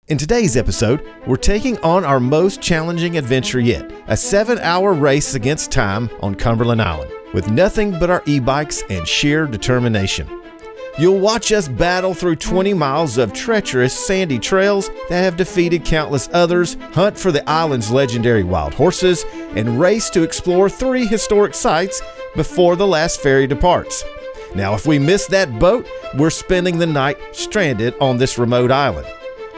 In today's episode, we're taking on our most challenging adventure yet, a 7-hour race against time on Cumberland Island, with nothing but our e-bikes and sheer determination. You'll watch us battle through 20 miles of treacherous sandy trails that have defeated countless others, hunt for the island's legendary wild horses, and race to explore 3 historic sites before the last ferry departs. Now, if we miss that boat, we're spending the night stranded on this remote island.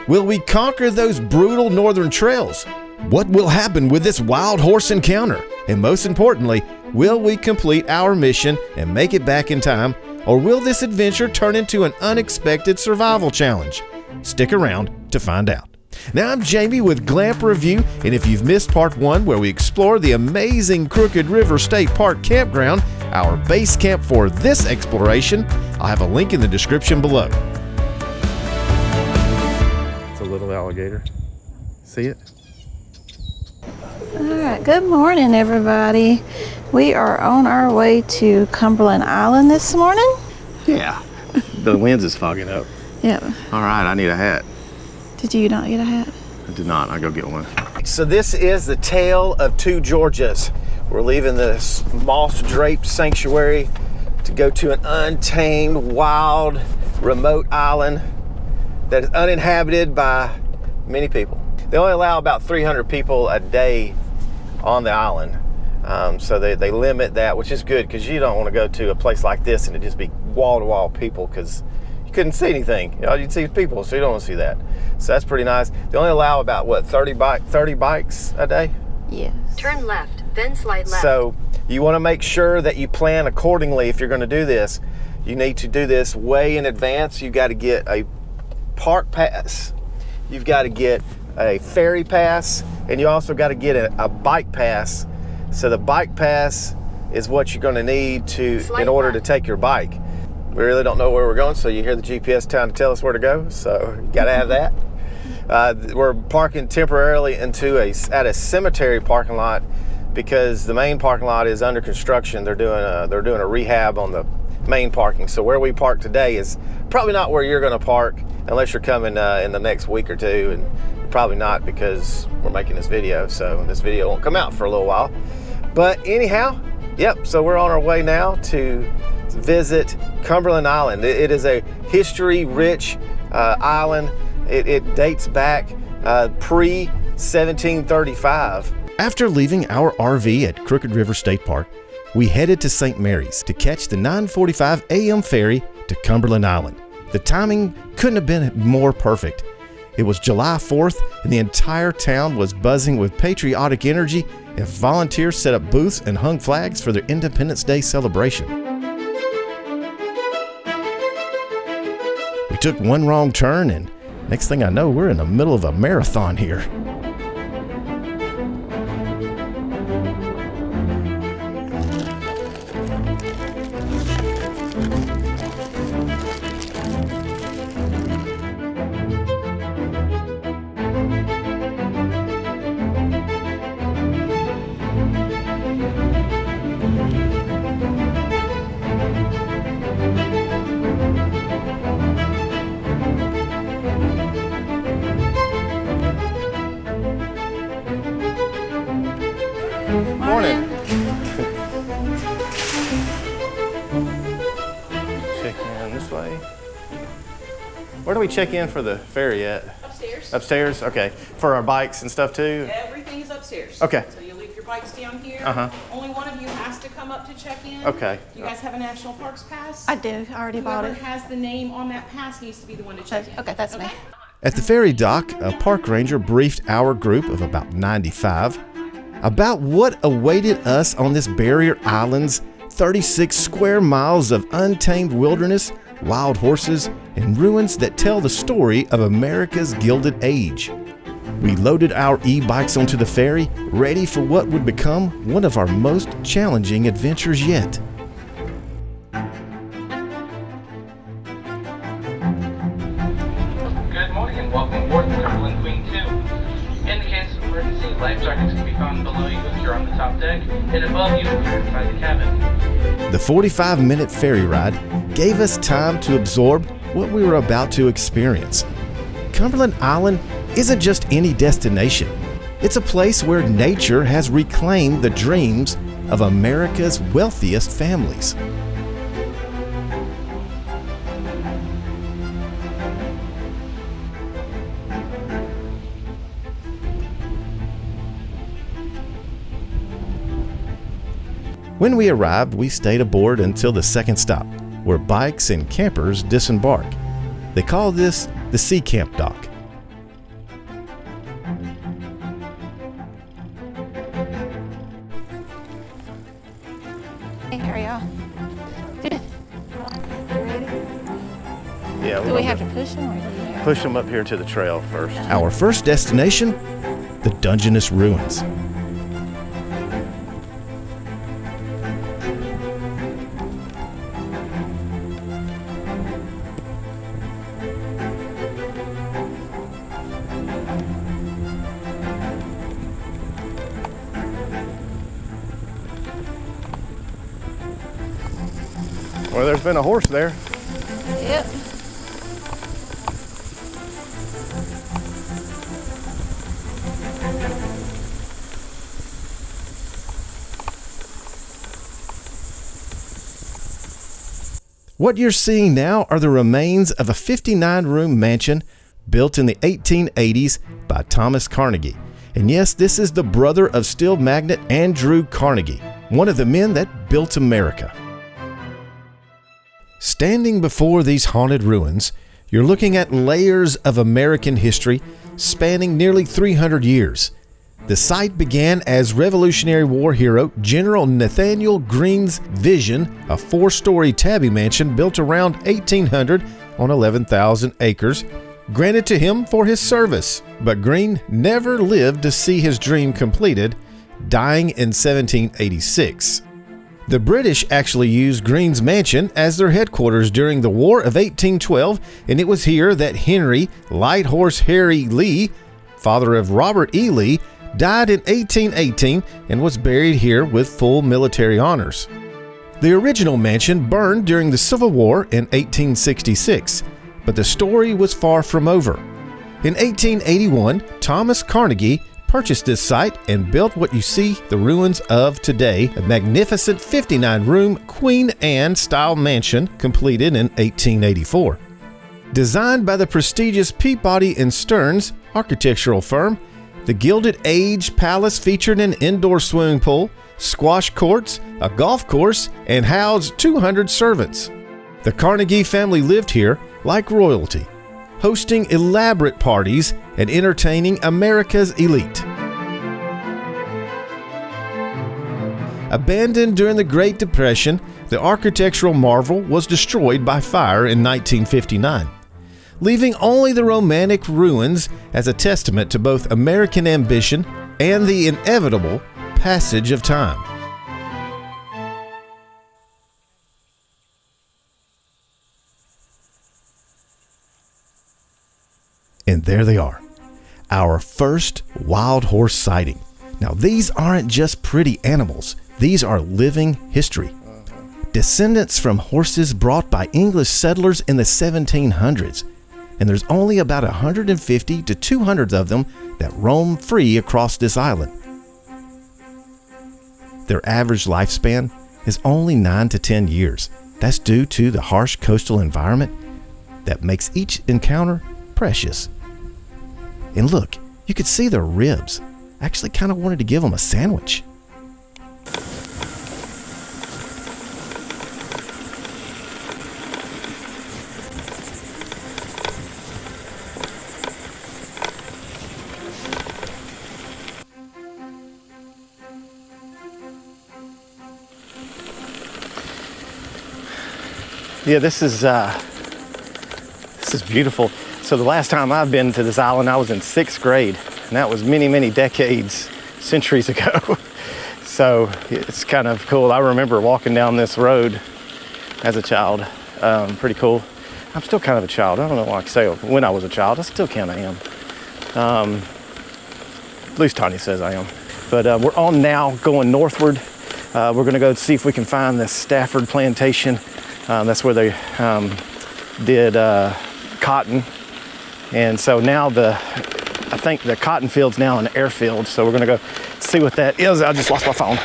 Will we conquer those brutal northern trails? What will happen with this wild horse encounter? And most importantly, will we complete our mission and make it back in time? Or will this adventure turn into an unexpected survival challenge? Stick around to find out. Now, I'm Jamie with Glamp Review, and if you've missed part 1 where we explore the amazing Crooked River State Park campground, our base camp for this exploration, I'll have a link in the description below. Little alligator. See it? All right, good morning, everybody. We are on our way to Cumberland Island this morning. Yeah. The lens is fogging up. Yeah. All right, I need a hat. Did you not get a hat? I did not. I'll go get one. So this is the tale of 2 Georgias. We're leaving this moss-draped sanctuary to go to an untamed, wild, remote island that is uninhabited by many people. They only allow about 300 people a day on the island. So they limit that, which is good because you don't want to go to a place like this and it just be wall-to-wall people because you couldn't see anything. You know, you'd see people, so you don't want to see that. So that's pretty nice. They only allow about, what, 30 bikes a day? Yes. Turn left, then slide left. So you want to make sure that you plan accordingly if you're going to do this. You need to do this way in advance. You got to get a park pass, you've got to get a ferry pass, and you also got to get a bike pass. So the bike pass is what you're going to need in order to take your bike. We really don't know where we're going, so you hear the GPS trying to tell us where to go, so you got to have that. We're parking temporarily at a cemetery parking lot because the main parking lot is under construction. They're doing a rehab on the main parking. So where we park today is probably not where you're going to park unless you're coming in the next week or 2, and probably not because we're making this video, so this video won't come out for a little while. But anyhow, yep, so we're on our way now to visit Cumberland Island. It is a history-rich island. It dates back pre-1735. After leaving our RV at Crooked River State Park, we headed to St. Mary's to catch the 9:45 a.m. ferry to Cumberland Island. The timing couldn't have been more perfect. It was July 4th, and the entire town was buzzing with patriotic energy as volunteers set up booths and hung flags for their Independence Day celebration. We took one wrong turn, and next thing I know, we're in the middle of a marathon here. Morning. Check in this way. Where do we check in for the ferry at? Upstairs. Upstairs? Okay. For our bikes and stuff too? Everything is upstairs. Okay. So you leave your bikes down here. Uh-huh. Only one of you has to come up to check in. Okay. You guys have a National Parks pass? I do. I already bought Whoever it. has the name on that pass needs to be the one to check in. Okay, that's me. At the ferry dock, a park ranger briefed our group of about 95 about what awaited us on this barrier island's 36 square miles of untamed wilderness, wild horses, and ruins that tell the story of America's Gilded Age. We loaded our e-bikes onto the ferry, ready for what would become one of our most challenging adventures yet. Good morning and welcome aboard the Cumberland Queen 2. In the case of emergency, life jackets can be found below you if you're on the top deck and above you if you're inside the cabin. The 45-minute ferry ride gave us time to absorb what we were about to experience. Cumberland Island isn't just any destination. It's a place where nature has reclaimed the dreams of America's wealthiest families. When we arrived, we stayed aboard until the second stop, where bikes and campers disembark. They call this the Sea Camp Dock. Hey, how are y'all? Good. Yeah, Do we have to push them, or do you have... push them up here to the trail first. Our first destination, the Dungeness Ruins. Well, there's been a horse there. Yep. What you're seeing now are the remains of a 59-room mansion built in the 1880s by Thomas Carnegie. And yes, this is the brother of steel magnate Andrew Carnegie, one of the men that built America. Standing before these haunted ruins, you're looking at layers of American history spanning nearly 300 years. The site began as Revolutionary War hero General Nathaniel Greene's vision, a 4-story tabby mansion built around 1800 on 11,000 acres, granted to him for his service. But Greene never lived to see his dream completed, dying in 1786. The British actually used Greene's mansion as their headquarters during the War of 1812, and it was here that Henry Light Horse Harry Lee, father of Robert E. Lee, died in 1818 and was buried here with full military honors. The original mansion burned during the Civil War in 1866, but the story was far from over. In 1881, Thomas Carnegie purchased this site and built what you see the ruins of today, a magnificent 59-room Queen Anne-style mansion completed in 1884. Designed by the prestigious Peabody & Stearns architectural firm, the Gilded Age Palace featured an indoor swimming pool, squash courts, a golf course, and housed 200 servants. The Carnegie family lived here like royalty, hosting elaborate parties and entertaining America's elite. Abandoned during the Great Depression, the architectural marvel was destroyed by fire in 1959, leaving only the romantic ruins as a testament to both American ambition and the inevitable passage of time. And there they are, our first wild horse sighting. Now, these aren't just pretty animals. These are living history. Descendants from horses brought by English settlers in the 1700s. And there's only about 150 to 200 of them that roam free across this island. Their average lifespan is only 9 to 10 years. That's due to the harsh coastal environment that makes each encounter precious. And look, you could see their ribs. I actually kind of wanted to give them a sandwich. Yeah, this is beautiful. So the last time I've been to this island, I was in 6th grade, and that was many, many decades, centuries ago. So it's kind of cool. I remember walking down this road as a child. Pretty cool. I'm still kind of a child. I don't know why I say when I was a child. I still kind of am. At least Tanya says I am. But we're on now, going northward. We're going to go see if we can find this Stafford Plantation. That's where they did cotton. And so now the I think the cotton field's now an airfield, so we're gonna go see what that is. I just lost my phone.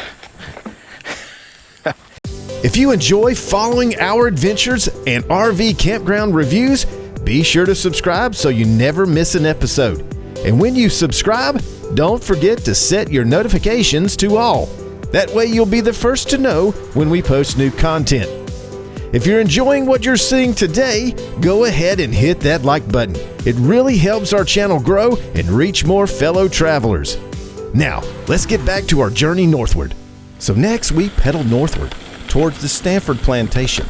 If you enjoy following our adventures and RV campground reviews, be sure to subscribe so you never miss an episode. And when you subscribe, don't forget to set your notifications to all. That way you'll be the first to know when we post new content. If you're enjoying what you're seeing today, go ahead and hit that like button. It really helps our channel grow and reach more fellow travelers. Now, let's get back to our journey northward. So next we pedaled northward towards the Stafford Plantation,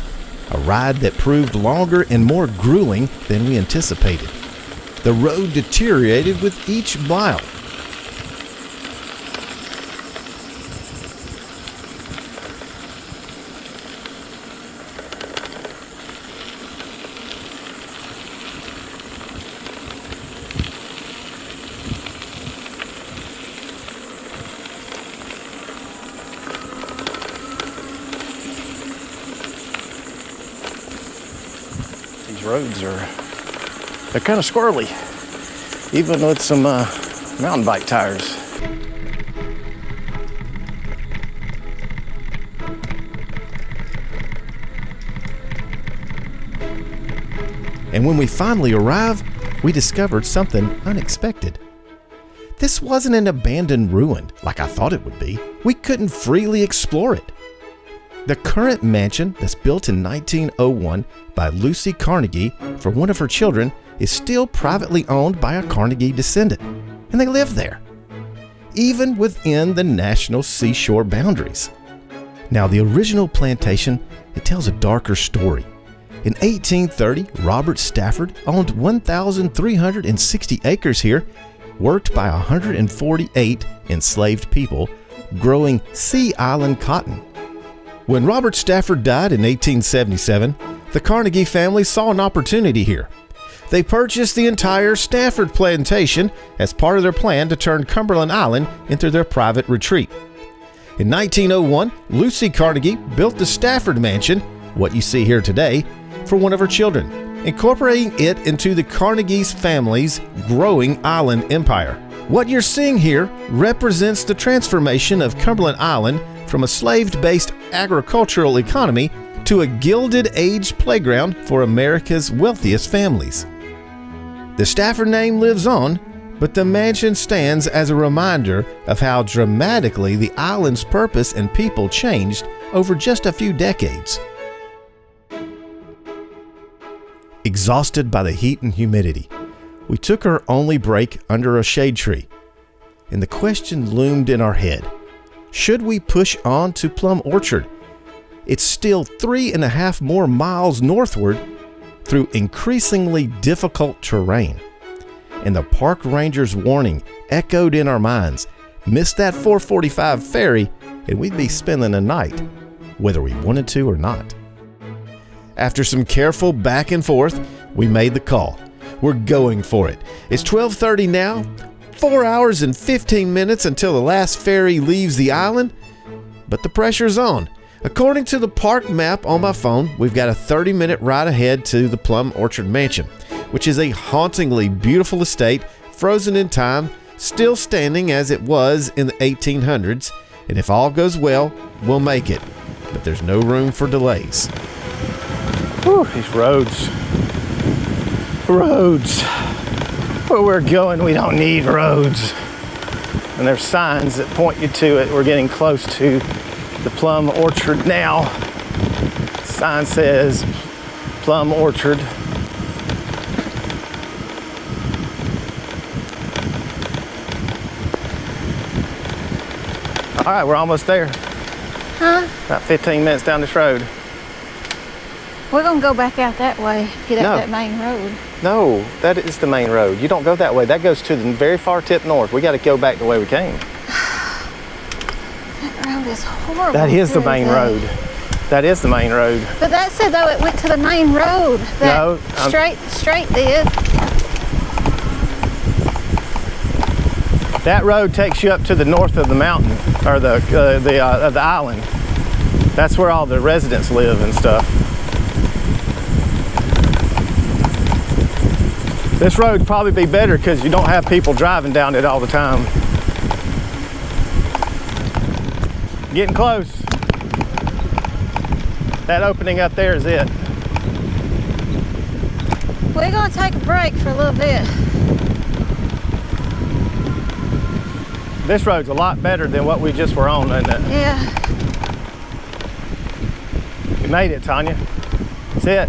a ride that proved longer and more grueling than we anticipated. The road deteriorated with each mile. Roads they're kind of squirrely, even with some mountain bike tires. And when we finally arrived, we discovered something unexpected. This wasn't an abandoned ruin like I thought it would be. We couldn't freely explore it. The current mansion that's built in 1901 by Lucy Carnegie for one of her children is still privately owned by a Carnegie descendant, and they live there, even within the National Seashore boundaries. Now, the original plantation, it tells a darker story. In 1830, Robert Stafford owned 1,360 acres here, worked by 148 enslaved people, growing Sea Island cotton. When Robert Stafford died in 1877, the Carnegie family saw an opportunity here. They purchased the entire Stafford plantation as part of their plan to turn Cumberland Island into their private retreat. In 1901, Lucy Carnegie built the Stafford Mansion, what you see here today, for one of her children, incorporating it into the Carnegie's family's growing island empire. What you're seeing here represents the transformation of Cumberland Island from a slave-based agricultural economy to a Gilded Age playground for America's wealthiest families. The Stafford name lives on, but the mansion stands as a reminder of how dramatically the island's purpose and people changed over just a few decades. Exhausted by the heat and humidity, we took our only break under a shade tree, and the question loomed in our head. Should we push on to Plum Orchard? It's still 3.5 more miles northward through increasingly difficult terrain. And the park ranger's warning echoed in our minds. Miss that 4:45 ferry and we'd be spending a night, whether we wanted to or not. After some careful back and forth, we made the call. We're going for it. It's 12:30 now. 4 hours and 15 minutes until the last ferry leaves the island, but the pressure's on. According to the park map on my phone, we've got a 30-minute ride ahead to the Plum Orchard Mansion, which is a hauntingly beautiful estate, frozen in time, still standing as it was in the 1800s, and if all goes well, we'll make it. But there's no room for delays. Whew, these roads. Where we're going, we don't need roads. And there's signs that point you to it. We're getting close to the Plum Orchard now. The sign says Plum Orchard. All right, we're almost there. Huh? About 15 minutes down this road. We're gonna go back out that way, get up that main road. No, that is the main road. You don't go that way. That goes to the very far tip north. We got to go back the way we came. That road is horrible. That is the main road. That is the main road. But that said though it went to the main road. That no, straight did. That road takes you up to the north of the mountain, or the island. That's where all the residents live and stuff. This road would probably be better because you don't have people driving down it all the time. Getting close. That opening up there is it. We're gonna take a break for a little bit. This road's a lot better than what we just were on, isn't it? Yeah. You made it, Tanya. That's it.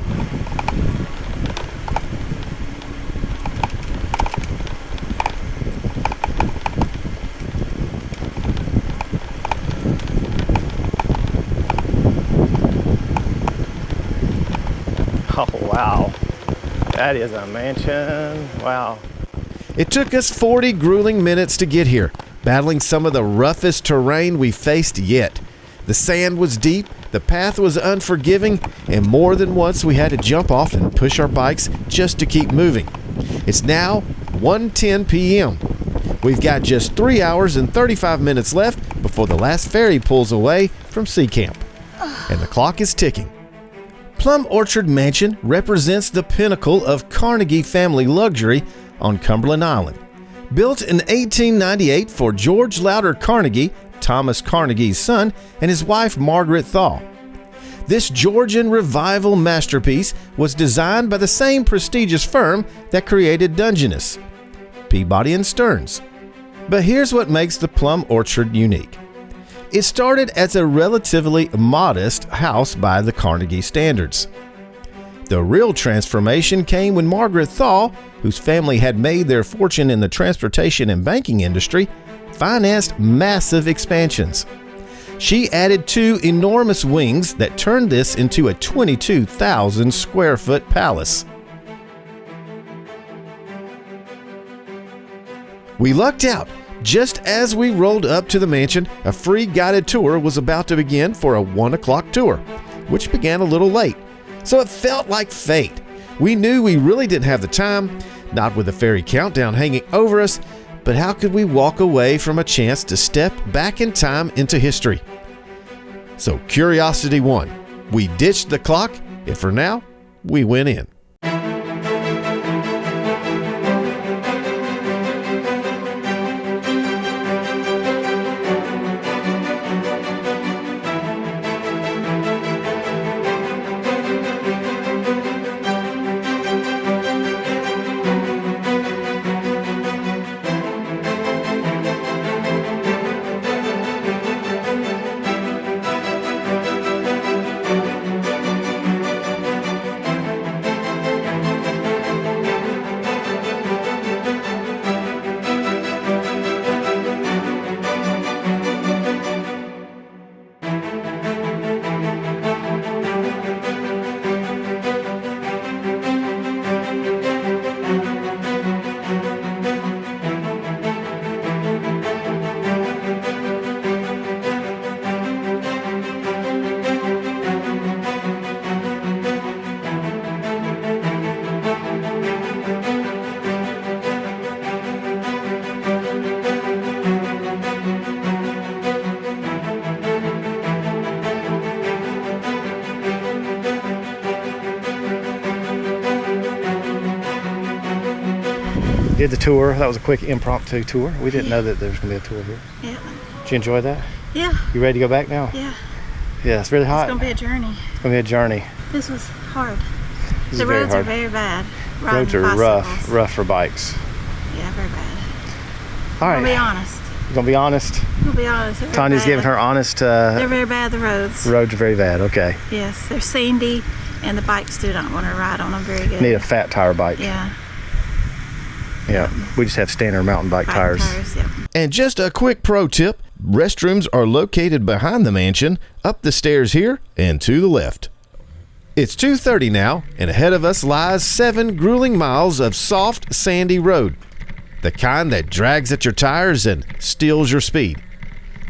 Oh, wow. That is a mansion. Wow. It took us 40 grueling minutes to get here, battling some of the roughest terrain we faced yet. The sand was deep, the path was unforgiving, and more than once we had to jump off and push our bikes just to keep moving. It's now 1:10 p.m. We've got just 3 hours and 35 minutes left before the last ferry pulls away from Sea Camp. And the clock is ticking. Plum Orchard Mansion represents the pinnacle of Carnegie family luxury on Cumberland Island. Built in 1898 for George Louder Carnegie, Thomas Carnegie's son, and his wife Margaret Thaw. This Georgian revival masterpiece was designed by the same prestigious firm that created Dungeness, Peabody & Stearns. But here's what makes the Plum Orchard unique. It started as a relatively modest house by the Carnegie standards. The real transformation came when Margaret Thaw, whose family had made their fortune in the transportation and banking industry, financed massive expansions. She added 2 enormous wings that turned this into a 22,000 square foot palace. We lucked out. Just as we rolled up to the mansion, a free guided tour was about to begin for a 1 o'clock tour, which began a little late. So it felt like fate. We knew we really didn't have the time, not with the ferry countdown hanging over us, but how could we walk away from a chance to step back in time into history? So curiosity won. We ditched the clock, and for now, we went in. Did the tour. That was a quick impromptu tour. We didn't know that there was going to be a tour here. Yeah. Did you enjoy that? Yeah. You ready to go back now? Yeah. Yeah, it's really hot. It's gonna be a journey. It's going to be a journey. This was hard. This The is very roads hard. are very bad. Roads are Bicycles. rough for bikes. Yeah, very bad. All I'm gonna be right. honest. You going to be honest? I'm gonna be honest. They're very Tanya's bad. giving her honest. They're very bad. The roads. Roads are very bad. Okay. Yes, they're sandy, and the bikes do not want to ride on them very good. Need a fat tire bike. Yeah. Yeah. We just have standard mountain bike tires. Yep. And just a quick pro tip, restrooms are located behind the mansion, up the stairs here, and to the left. It's 2:30 now, and ahead of us lies 7 grueling miles of soft, sandy road, the kind that drags at your tires and steals your speed.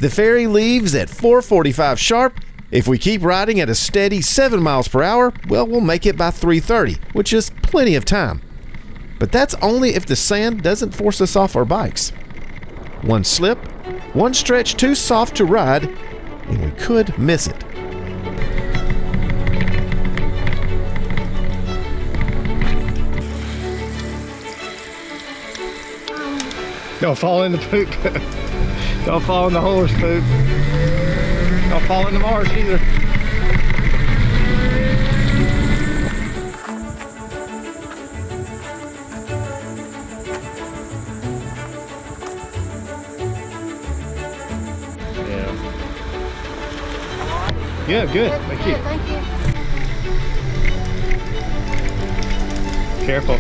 The ferry leaves at 4:45 sharp. If we keep riding at a steady 7 miles per hour, well, we'll make it by 3:30, which is plenty of time. But that's only if the sand doesn't force us off our bikes. One slip, one stretch too soft to ride, and we could miss it. Don't fall in the poop. Don't fall in the horse poop. Don't fall in the marsh either. Yeah, good. Thank you. Thank you. Careful.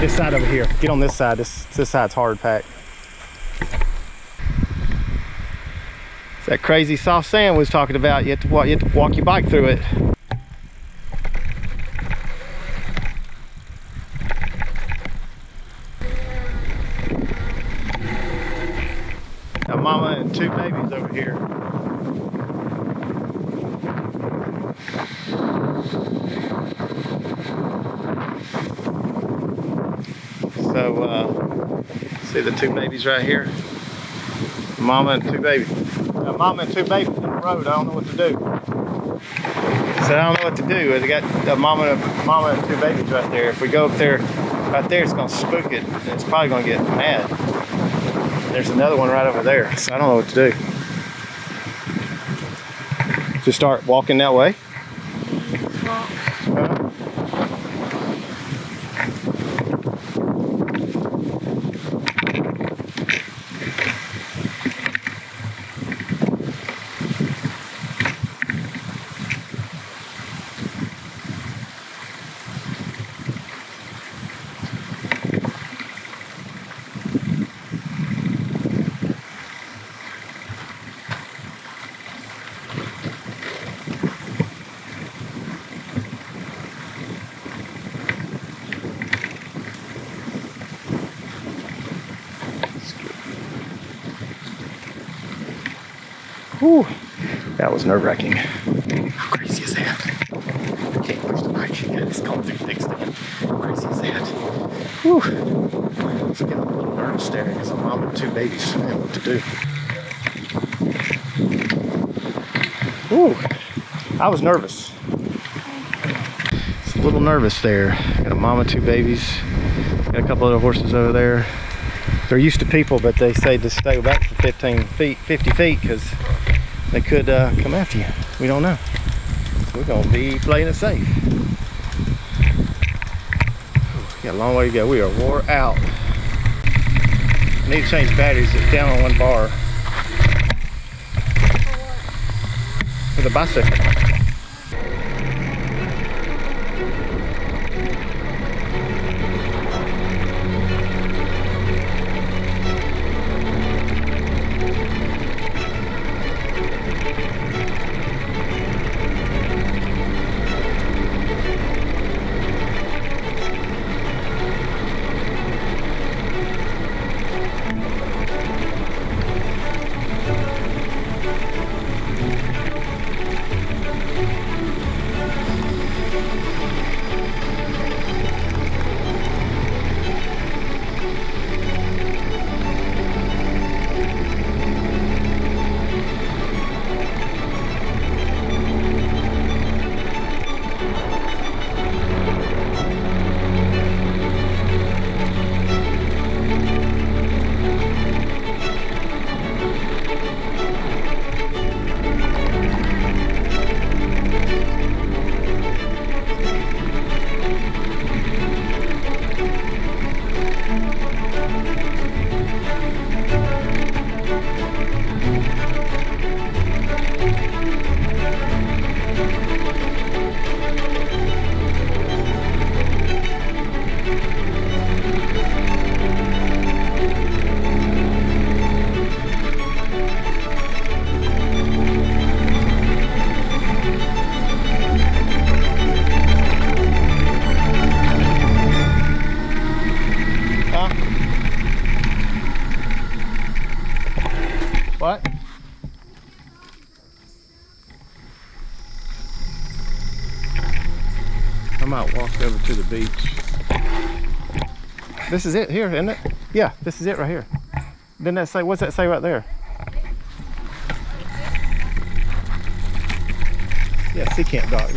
This side over here. Get on this side. This side's hard packed. It's that crazy soft sand we was talking about. You have to walk your bike through it. A mama and 2 babies over here. So, see the 2 babies right here? Mama and 2 babies. Mama and 2 babies in the road. I don't know what to do. So I don't know what to do. They got the mama and 2 babies right there. If we go up there, right there, it's gonna spook it. And it's probably gonna get mad. There's another one right over there. So I don't know what to do. Just start walking that way. Whew, that was nerve-wracking. How crazy is that? I can't push the bike. It's going through thick stuff. How crazy is that? Whew. I was getting a little nervous there because I'm mom with 2 babies. I don't know what to do. Whew, I was nervous. It's a little nervous there. Got a mom with 2 babies. Got a couple other horses over there. They're used to people, but they say to stay back for 50 feet because they could come after you. We don't know. So we're gonna be playing it safe. Got a long way to go. We are wore out. I need to change batteries. It's down on 1 bar. For the bicycle. What? I might walk over to the beach. This is it here, isn't it? Yeah, this is it right here. Didn't that say, what's that say right there? Yeah, Sea Camp Dock.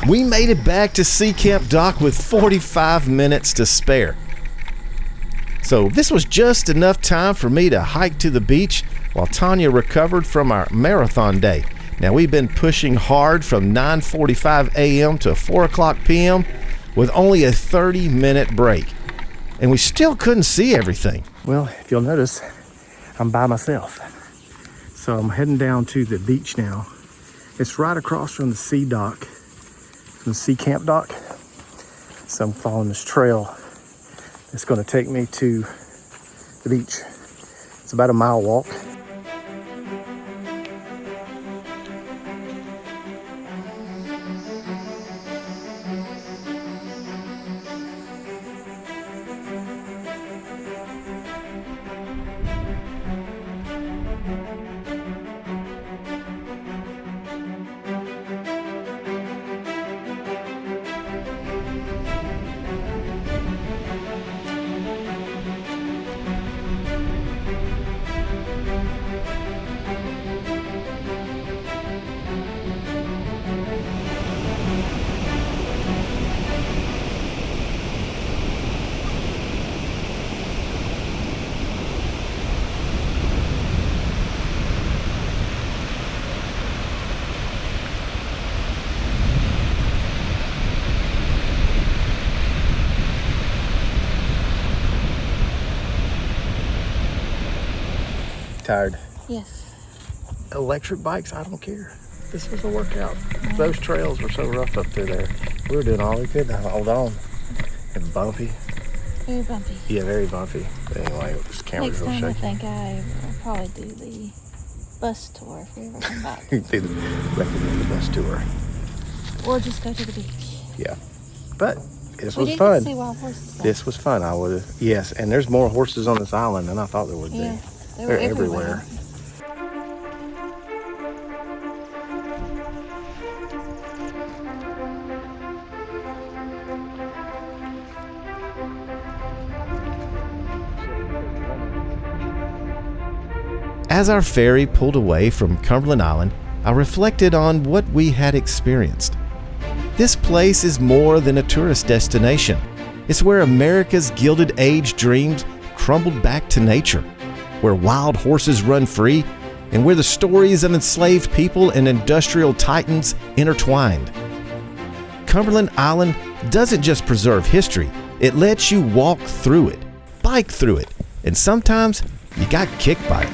We made it back to Sea Camp Dock with 45 minutes to spare. So this was just enough time for me to hike to the beach while Tanya recovered from our marathon day. Now we've been pushing hard from 9:45 a.m. to 4 o'clock p.m. with only a 30-minute break. And we still couldn't see everything. Well, if you'll notice, I'm by myself. So I'm heading down to the beach now. It's right across from the sea dock, from the Sea Camp Dock. So I'm following this trail. It's going to take me to the beach. It's about a mile walk. Tired. Yes. Electric bikes, I don't care. This was a workout. Those trails were so rough up through there. We were doing all we could to hold on. And bumpy. Very bumpy. Yeah, very bumpy. But anyway, this camera's Next real time shaky. I think I will probably do the bus tour if we ever come back. You can recommend the bus tour. Or just go to the beach. Yeah. But this We was didn't fun. see wild horses though. This was fun. I would have. Yes, and there's more horses on this island than I thought there would be. Yeah, they were They're everywhere. As our ferry pulled away from Cumberland Island, I reflected on what we had experienced. This place is more than a tourist destination. It's where America's Gilded Age dreams crumbled back to nature, where wild horses run free, and where the stories of enslaved people and industrial titans intertwined. Cumberland Island doesn't just preserve history, it lets you walk through it, bike through it, and sometimes you got kicked by it.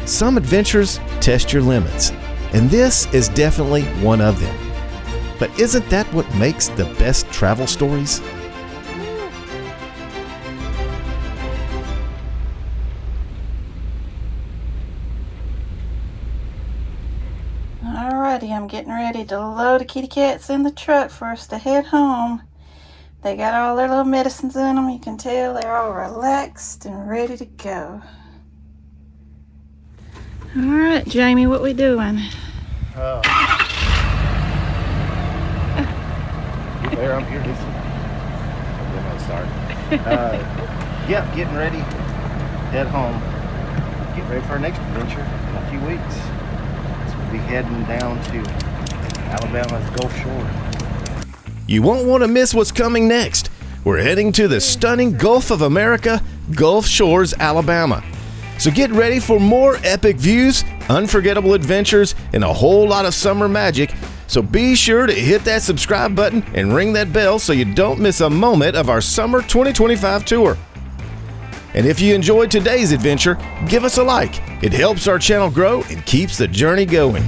Some adventures test your limits, and this is definitely one of them. But isn't that what makes the best travel stories? Alrighty, I'm getting ready to load the kitty cats in the truck for us to head home. They got all their little medicines in them. You can tell they're all relaxed and ready to go. Alright, Jamie, what we doing? There, I'm here. This might start. Yep, getting ready. Head home. Get ready for our next adventure in a few weeks. So we'll be heading down to Alabama's Gulf Shore. You won't want to miss what's coming next. We're heading to the stunning Gulf of America, Gulf Shores, Alabama. So get ready for more epic views, unforgettable adventures, and a whole lot of summer magic. So be sure to hit that subscribe button and ring that bell so you don't miss a moment of our summer 2025 tour. And if you enjoyed today's adventure, give us a like. It helps our channel grow and keeps the journey going.